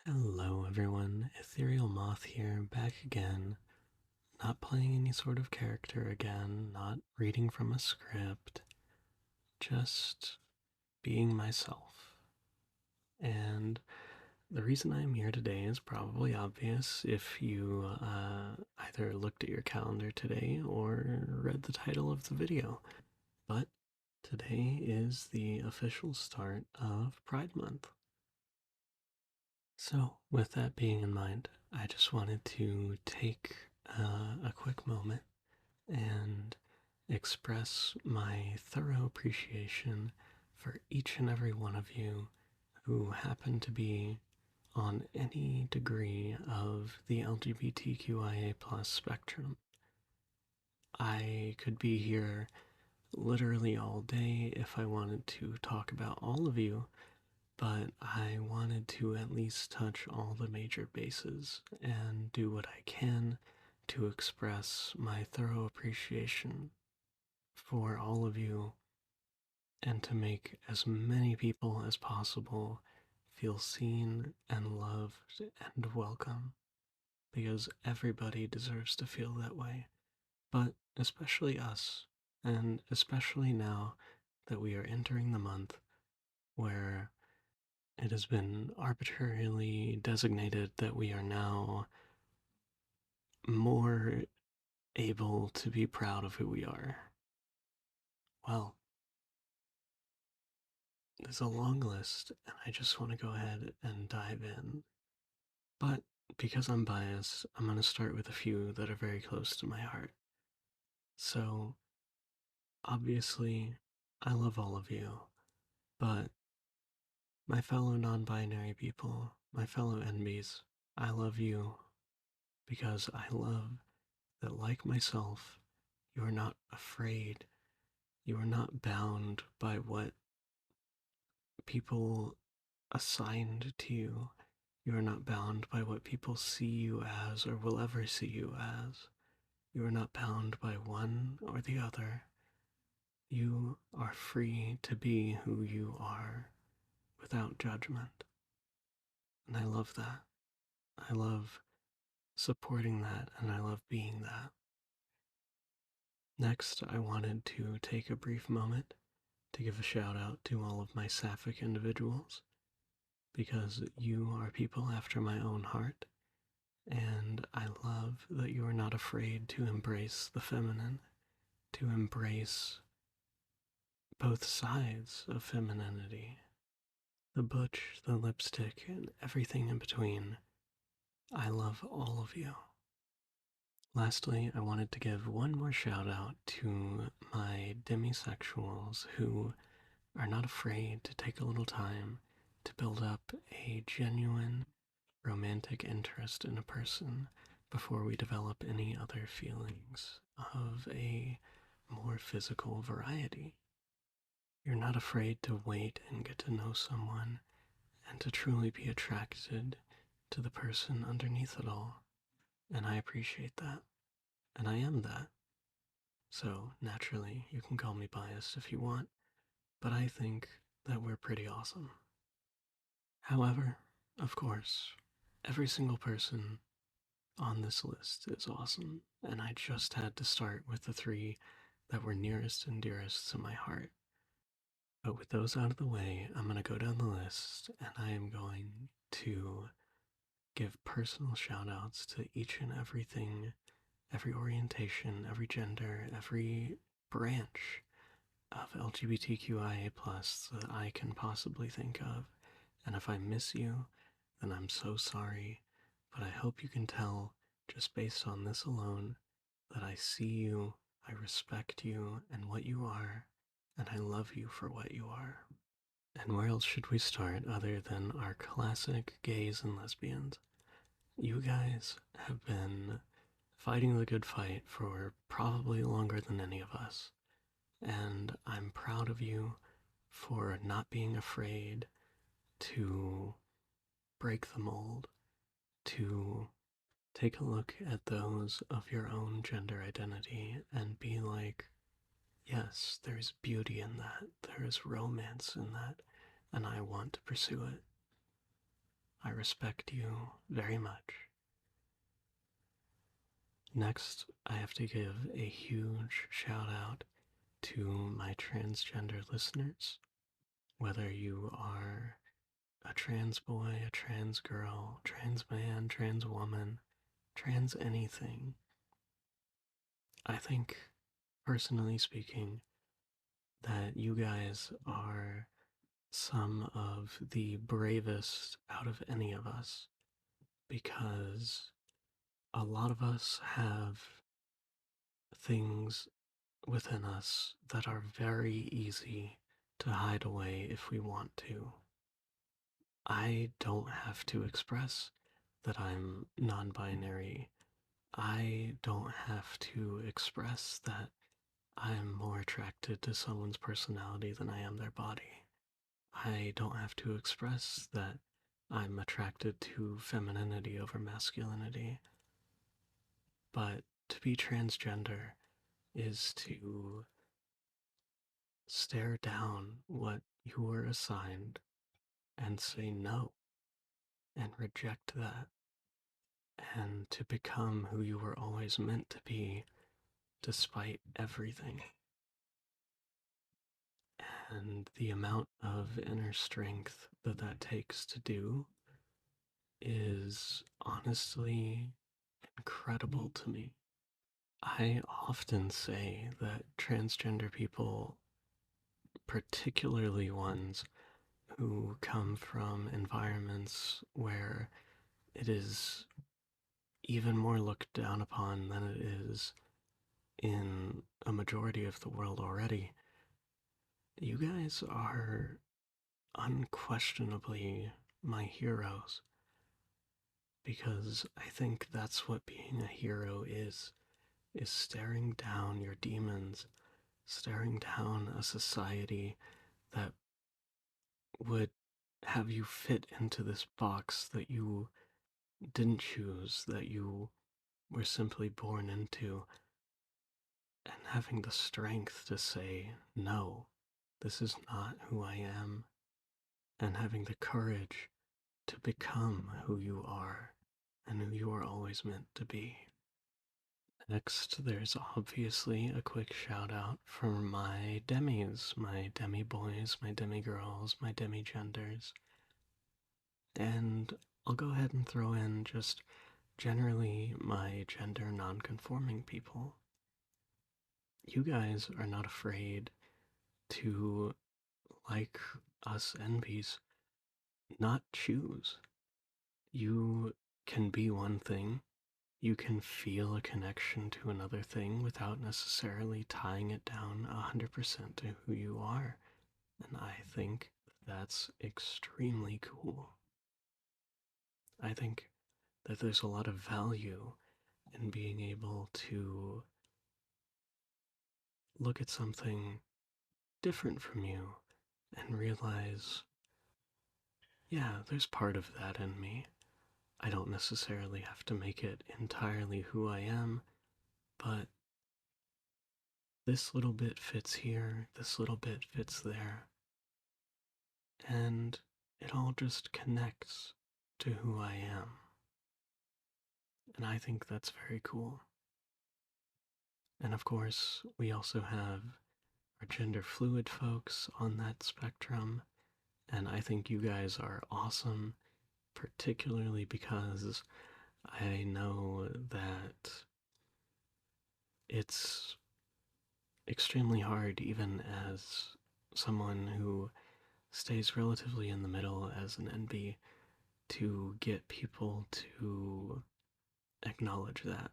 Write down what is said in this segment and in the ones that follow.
Hello everyone, Ethereal Moth here, back again. Not playing any sort of character again, not reading from a script, just being myself. And the reason I'm here today is probably obvious if you either looked at your calendar today or read the title of the video. But today is the official start of Pride Month. So, with that being in mind, I just wanted to take a quick moment and express my thorough appreciation for each and every one of you who happen to be on any degree of the LGBTQIA plus spectrum. I could be here literally all day if I wanted to talk about all of you, but I wanted to at least touch all the major bases and do what I can to express my thorough appreciation for all of you and to make as many people as possible feel seen and loved and welcome because everybody deserves to feel that way, but especially us, and especially now that we are entering the month where it has been arbitrarily designated that we are now more able to be proud of who we are. Well, there's a long list, and I just want to go ahead and dive in. But because I'm biased, I'm going to start with a few that are very close to my heart. So, obviously, I love all of you, but my fellow non binary people, my fellow NBs, I love you because I love that, like myself, you are not afraid. You are not bound by what people assigned to you. You are not bound by what people see you as or will ever see you as. You are not bound by one or the other. You are free to be who you are without judgment. And I love that. I love supporting that and I love being that. Next, I wanted to take a brief moment to give a shout out to all of my sapphic individuals because you are people after my own heart, and I love that you are not afraid to embrace the feminine, to embrace both sides of femininity, the butch, the lipstick, and everything in between. I love all of you. Lastly, I wanted to give one more shout out to my demisexuals who are not afraid to take a little time to build up a genuine romantic interest in a person before we develop any other feelings of a more physical variety. You're not afraid to wait and get to know someone and to truly be attracted to the person underneath it all. And I appreciate that. And I am that. So, naturally, you can call me biased if you want, but I think that we're pretty awesome. However, of course, every single person on this list is awesome, and I just had to start with the three that were nearest and dearest to my heart. But with those out of the way, I'm going to go down the list and I am going to give personal shout outs to each and everything, every orientation, every gender, every branch of LGBTQIA plus that I can possibly think of. And if I miss you, then I'm so sorry, but I hope you can tell, just based on this alone, that I see you, I respect you and what you are, and I love you for what you are. And where else should we start other than our classic gays and lesbians? You guys have been fighting the good fight for probably longer than any of us, and I'm proud of you for not being afraid to break the mold, to take a look at those of your own gender identity and be like, yes, there's beauty in that, there is romance in that, and I want to pursue it. I respect you very much. Next, I have to give a huge shout out to my transgender listeners. Whether you are a trans boy, a trans girl, trans man, trans woman, trans anything, I think, personally speaking, that you guys are some of the bravest out of any of us because a lot of us have things within us that are very easy to hide away if we want to. I don't have to express that I'm non binary. I don't have to express that I'm more attracted to someone's personality than I am their body. I don't have to express that I'm attracted to femininity over masculinity. But to be transgender is to stare down what you were assigned and say no and reject that and to become who you were always meant to be despite everything. And the amount of inner strength that that takes to do is honestly incredible to me. I often say that transgender people, particularly ones who come from environments where it is even more looked down upon than it is in a majority of the world already, you guys are unquestionably my heroes because I think that's what being a hero is staring down your demons, staring down a society that would have you fit into this box that you didn't choose, that you were simply born into, and having the strength to say, no, this is not who I am, and having the courage to become who you are and who you are always meant to be. Next, there's obviously a quick shout out for my demis, my demi boys, my demi girls, my demi genders. And I'll go ahead and throw in just generally my gender non-conforming people. You guys are not afraid to, like us NPs, not choose. You can be one thing, you can feel a connection to another thing without necessarily tying it down 100% to who you are. And I think that's extremely cool. I think that there's a lot of value in being able to look at something different from you and realize, yeah, there's part of that in me. I don't necessarily have to make it entirely who I am, but this little bit fits here, this little bit fits there, and it all just connects to who I am. And I think that's very cool. And of course, we also have our gender fluid folks on that spectrum, and I think you guys are awesome, particularly because I know that it's extremely hard, even as someone who stays relatively in the middle as an NB, to get people to acknowledge that.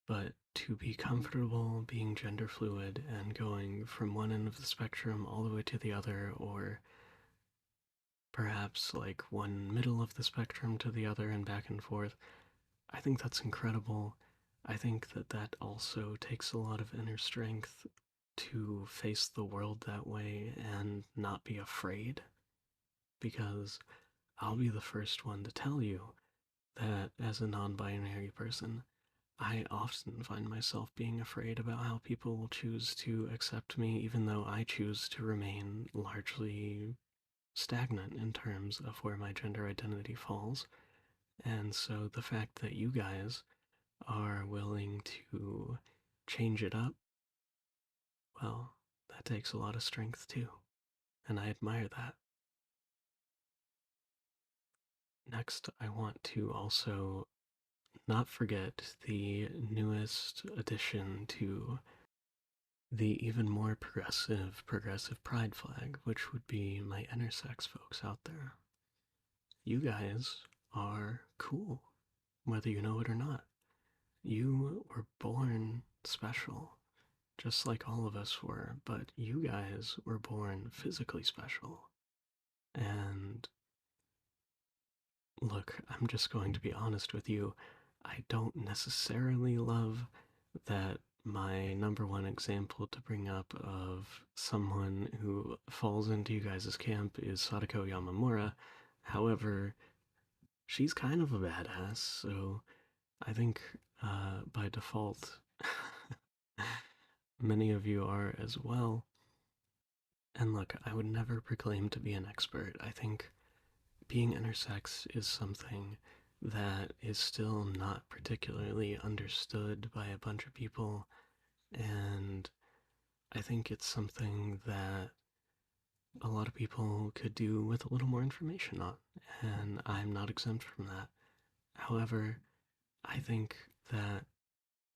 But to be comfortable being gender fluid and going from one end of the spectrum all the way to the other, or perhaps like one middle of the spectrum to the other and back and forth, I think that's incredible. I think that that also takes a lot of inner strength to face the world that way and not be afraid. Because I'll be the first one to tell you that as a non binary person, I often find myself being afraid about how people will choose to accept me, even though I choose to remain largely stagnant in terms of where my gender identity falls. And so the fact that you guys are willing to change it up, well, that takes a lot of strength too. And I admire that. Next, I want to also not forget the newest addition to the even more progressive pride flag, which would be my intersex folks out there. You guys are cool, whether you know it or not. You were born special, just like all of us were, but you guys were born physically special. And look, I'm just going to be honest with you. I don't necessarily love that my number one example to bring up of someone who falls into you guys' camp is Sadako Yamamura. However, she's kind of a badass, so I think by default, many of you are as well. And look, I would never proclaim to be an expert. I think being intersex is something that is still not particularly understood by a bunch of people, and I think it's something that a lot of people could do with a little more information on, and I'm not exempt from that. However, I think that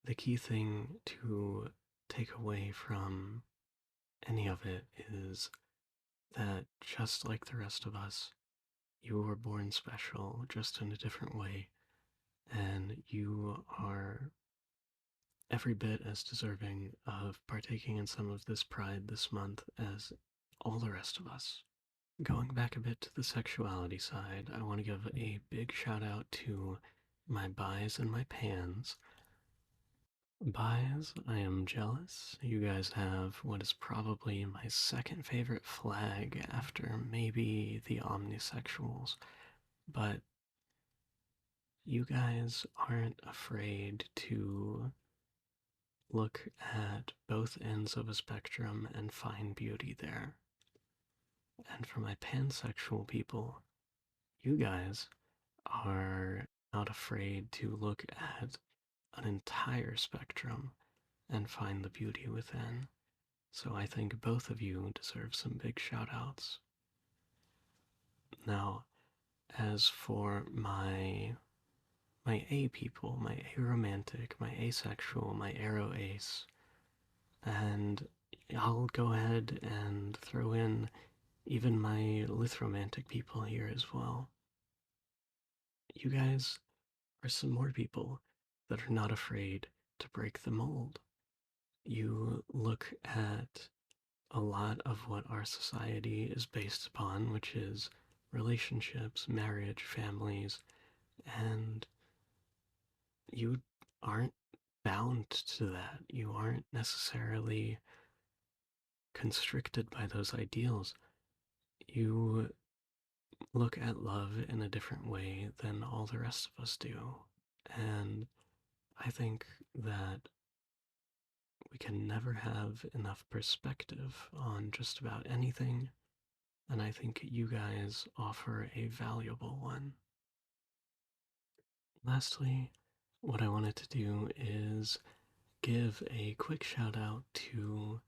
the key thing to take away from any of it is that just like the rest of us, you were born special just in a different way, and you are every bit as deserving of partaking in some of this pride this month as all the rest of us. Going back a bit to the sexuality side, I want to give a big shout out to my buys and my pans. Buys, I am jealous. You guys have what is probably my second favorite flag after maybe the omnisexuals, but you guys aren't afraid to look at both ends of a spectrum and find beauty there. And for my pansexual people, you guys are not afraid to look at an entire spectrum and find the beauty within. So I think both of you deserve some big shout outs. Now, as for my A people, my aromantic, my asexual, my aro ace, and I'll go ahead and throw in even my lithromantic people here as well. You guys are some more people that are not afraid to break the mold. You look at a lot of what our society is based upon, which is relationships, marriage, families, and you aren't bound to that. You aren't necessarily constricted by those ideals. You look at love in a different way than all the rest of us do. And I think that we can never have enough perspective on just about anything. And I think you guys offer a valuable one. Lastly, what I wanted to do is give a quick shout out to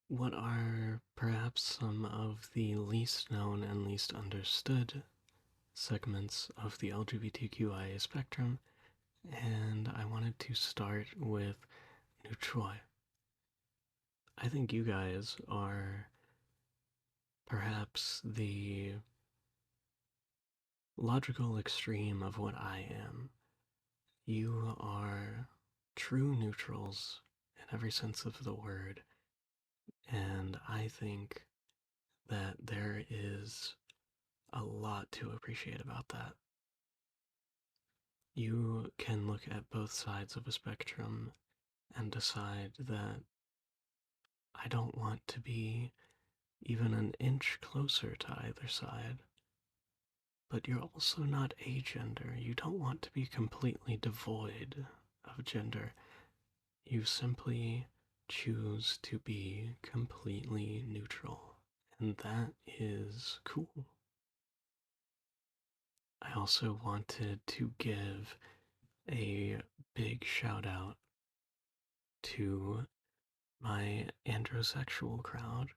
what are perhaps some of the least known and least understood segments of the LGBTQIA spectrum, and I wanted to start with Nutroy. I think you guys are perhaps the logical extreme of what I am. You are true neutrals in every sense of the word, and I think that there is a lot to appreciate about that. You can look at both sides of a spectrum and decide that I don't want to be even an inch closer to either side. But you're also not agender. You don't want to be completely devoid of gender. You simply choose to be completely neutral. and that is cool. I also wanted to give a big shout out to my androsexual crowd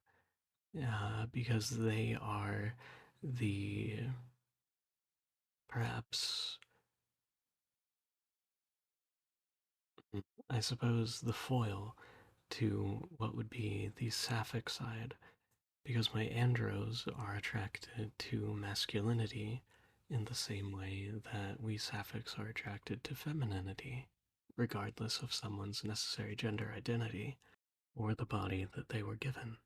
because they are the perhaps, I suppose, the foil to what would be the sapphic side, because my andros are attracted to masculinity in the same way that we sapphics are attracted to femininity, regardless of someone's necessary gender identity or the body that they were given.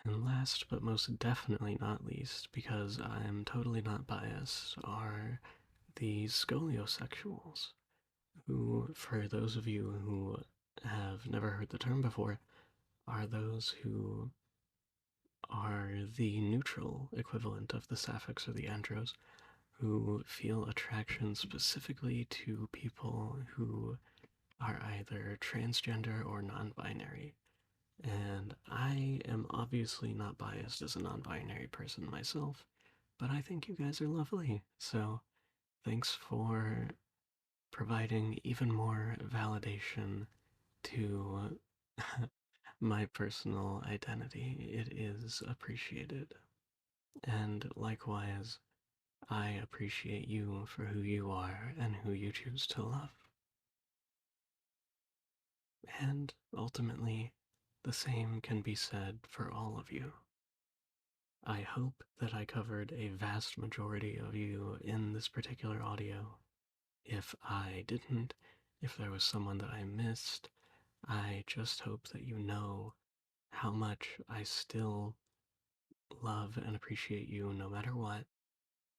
And last but most definitely not least, because I'm totally not biased, are the scoliosexuals, who, for those of you who have never heard the term before, are those who are the neutral equivalent of the sapphics or the andros, who feel attraction specifically to people who are either transgender or non binary. And I am obviously not biased as a non binary person myself, but I think you guys are lovely. So thanks for providing even more validation to my personal identity. It is appreciated. And likewise, I appreciate you for who you are and who you choose to love. And ultimately, the same can be said for all of you. I hope that I covered a vast majority of you in this particular audio. If I didn't, if there was someone that I missed, I just hope that you know how much I still love and appreciate you no matter what,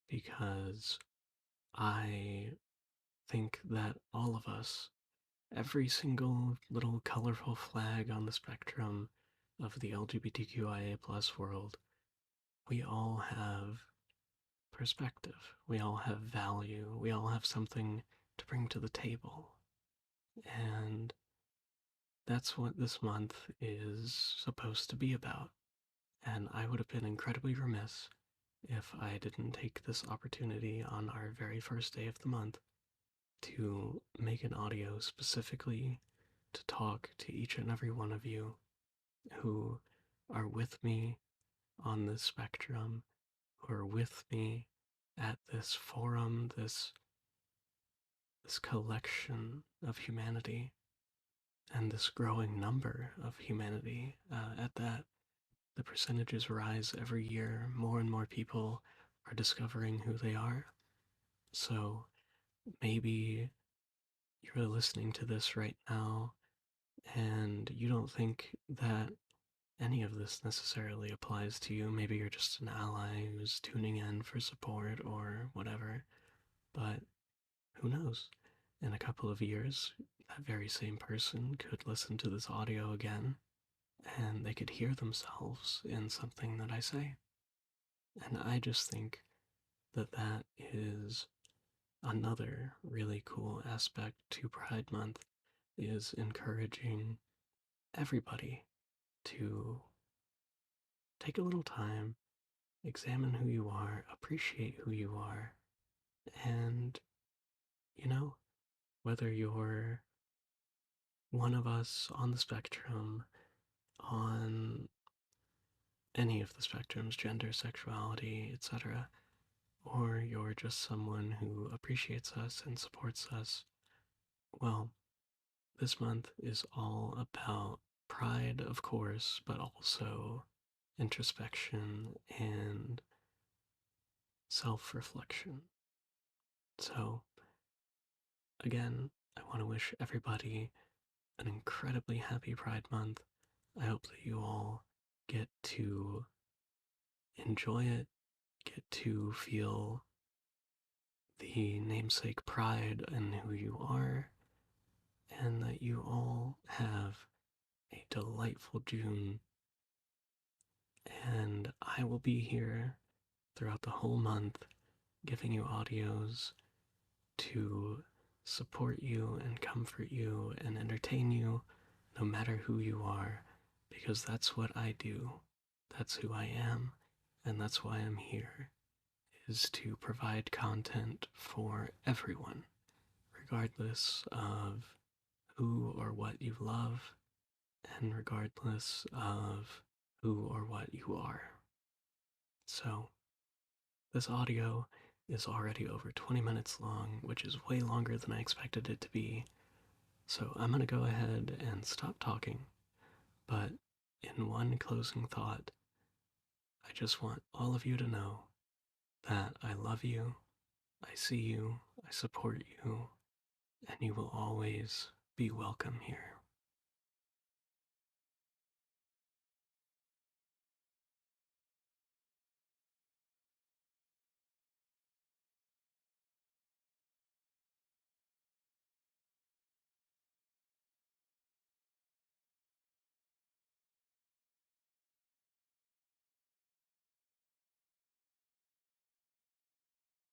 because I think that all of us, every single little colorful flag on the spectrum of the LGBTQIA plus world, we all have perspective. We all have value. We all have something to bring to the table. And that's what this month is supposed to be about. And I would have been incredibly remiss if I didn't take this opportunity on our very first day of the month to make an audio specifically to talk to each and every one of you who are with me on this spectrum, who are with me at this forum, this collection of humanity, and this growing number of humanity at that. The percentages rise every year. More and more people are discovering who they are. So maybe you're listening to this right now and you don't think that any of this necessarily applies to you. Maybe you're just an ally who's tuning in for support or whatever. But who knows? In a couple of years, that very same person could listen to this audio again and they could hear themselves in something that I say. And I just think that that is another really cool aspect to Pride Month, is encouraging everybody to take a little time, examine who you are, appreciate who you are, and, you know, whether you're one of us on the spectrum, on any of the spectrums, gender, sexuality, etc., or you're just someone who appreciates us and supports us, well, this month is all about pride, of course, but also introspection and self reflection. So, again, I want to wish everybody an incredibly happy Pride Month. I hope that you all get to enjoy it, get to feel the namesake pride in who you are, and that you all have a delightful June. And I will be here throughout the whole month giving you audios to support you and comfort you and entertain you no matter who you are, because that's what I do. That's who I am, and that's why I'm here, is to provide content for everyone, regardless of who or what you love, and regardless of who or what you are. So, this audio is already over 20 minutes long, which is way longer than I expected it to be. So, I'm going to go ahead and stop talking. But in one closing thought, I just want all of you to know that I love you, I see you, I support you, and you will always be welcome here.